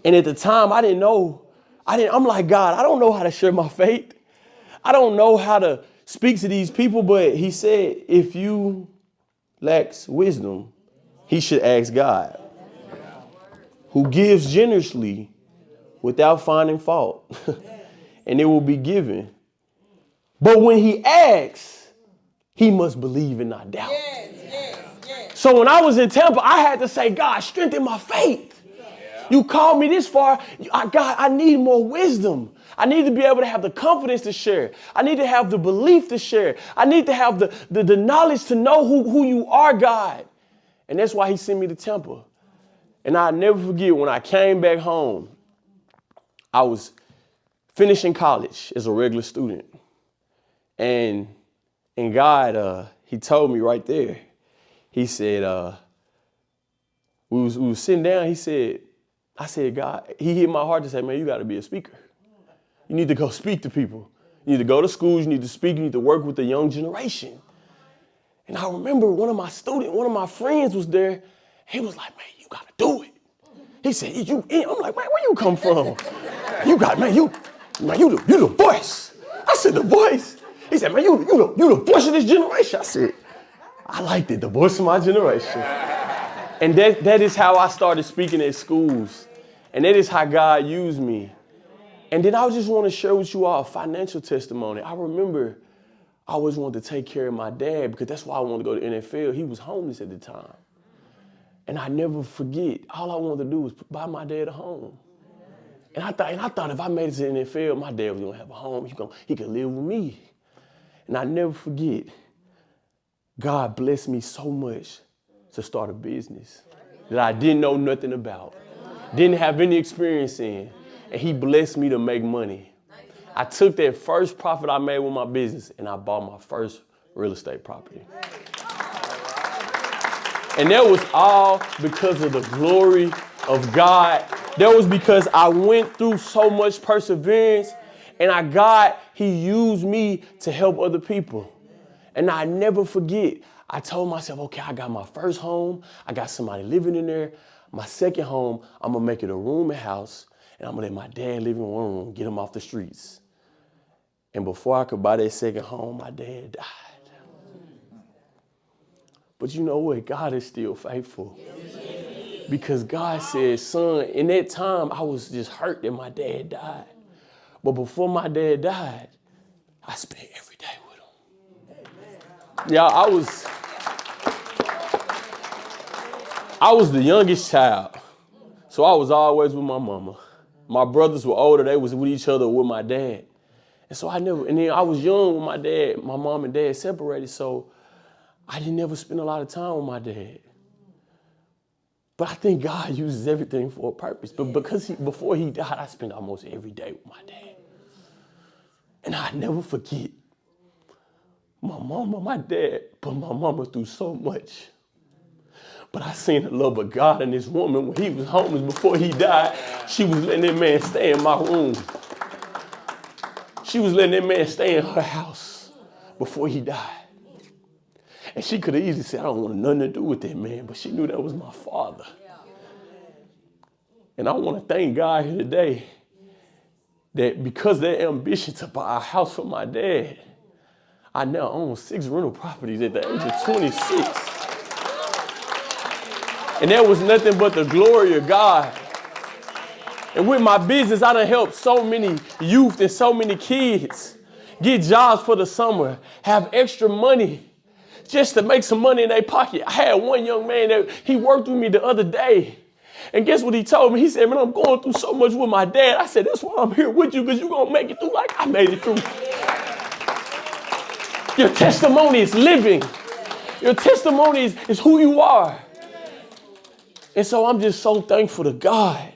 And at the time, I didn't know. I'm like, God, I don't know how to share my faith. I don't know how to speak to these people. But he said, if you lack wisdom, he should ask God, who gives generously without finding fault, and it will be given. But when he asks, he must believe and not doubt. So when I was in Tampa, I had to say, God, strengthen my faith. You called me this far. God, I need more wisdom. I need to be able to have the confidence to share. I need to have the belief to share. I need to have the knowledge to know who you are, God. And that's why he sent me to Tampa. And I'll never forget when I came back home, I was finishing college as a regular student. And God, he told me right there, he said, we was sitting down, I said, God, he hit my heart to say, man, you got to be a speaker. You need to go speak to people. You need to go to schools, you need to speak, you need to work with the young generation. And I remember one of my friends was there. He was like, man, you got to do it. He said, I'm like, man, where you come from? You the voice. I said, the voice? He said, man, you the voice of this generation. I said, I liked it, the voice of my generation. And that is how I started speaking at schools. And that is how God used me. And then I just want to share with you all a financial testimony. I remember I always wanted to take care of my dad because that's why I wanted to go to NFL. He was homeless at the time. And I never forget, all I wanted to do was buy my dad a home. And I thought if I made it to the NFL, my dad was going to have a home. He could live with me. And I never forget, God blessed me so much to start a business that I didn't know nothing about, didn't have any experience in. And he blessed me to make money. I took that first profit I made with my business and I bought my first real estate property. And that was all because of the glory of God. That was because I went through so much perseverance and he used me to help other people. And I never forget, I told myself, okay, I got my first home. I got somebody living in there. My second home, I'm going to make it a room and house. And I'm going to let my dad live in one room, get him off the streets. And before I could buy that second home, my dad died. But you know what? God is still faithful. Because God said, son, in that time, I was just hurt that my dad died. But before my dad died, I spent every day with him. Yeah, I was the youngest child. So I was always with my mama. My brothers were older. They was with each other with my dad. And then I was young when my mom and dad separated. So I didn't ever spend a lot of time with my dad. But I think God uses everything for a purpose. But because before he died, I spent almost every day with my dad. And I never forget, my dad put my mama through so much. But I seen the love of God in this woman when he was homeless before he died. She was letting that man stay in my room. She was letting that man stay in her house before he died. And she could have easily said, I don't want nothing to do with that man, but she knew that was my father. And I want to thank God here today that because of that ambition to buy a house for my dad, I now own 6 rental properties at the age of 26. And that was nothing but the glory of God. And with my business, I done helped so many youth and so many kids get jobs for the summer, have extra money just to make some money in their pocket. I had one young man that he worked with me the other day. And guess what he told me? He said, man, I'm going through so much with my dad. I said, that's why I'm here with you, because you're going to make it through like I made it through. Your testimony is living. Your testimony is who you are. And so I'm just so thankful to God